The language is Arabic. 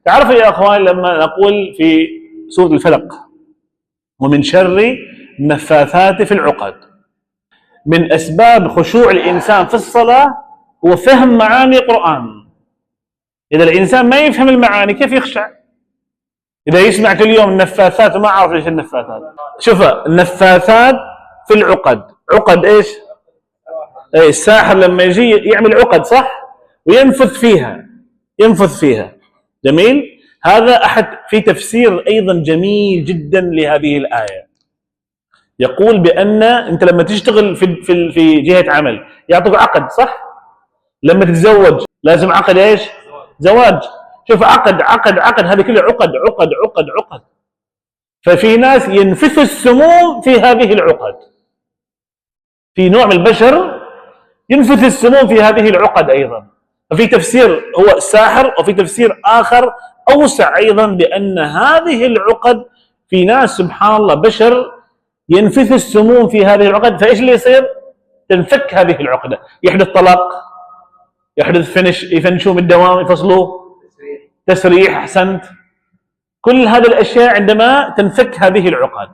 تعرفوا يا اخوان لما نقول في سورة الفلق ومن شر النفاثات في العقد، من اسباب خشوع الانسان في الصلاة هو فهم معاني القرآن. اذا الانسان ما يفهم المعاني كيف يخشع؟ اذا يسمع كل يوم النفاثات وما عارف ايش النفاثات. شوف النفاثات في العقد، عقد ايش؟ اي الساحر لما يجي يعمل عقد صح؟ وينفث فيها، ينفث فيها. جميل؟ هذا احد في تفسير ايضا جميل جدا لهذه الايه. يقول بان انت لما تشتغل في جهه عمل يعطوك عقد صح؟ لما تتزوج لازم عقد ايش؟ زواج. شوف عقد هذه كلها عقد. ففي ناس ينفثوا السموم في هذه العقد. في نوع من البشر ينفث السموم في هذه العقد ايضا. ففي تفسير هو ساحر، وفي تفسير اخر اوسع ايضا بان هذه العقد في ناس سبحان الله بشر ينفث السموم في هذه العقد. فايش اللي يصير؟ تنفك هذه العقده، يحدث طلاق، يحدث يفنشوا من الدوام، يفصلوه، تسريح، احسنت. كل هذه الاشياء عندما تنفك هذه العقد.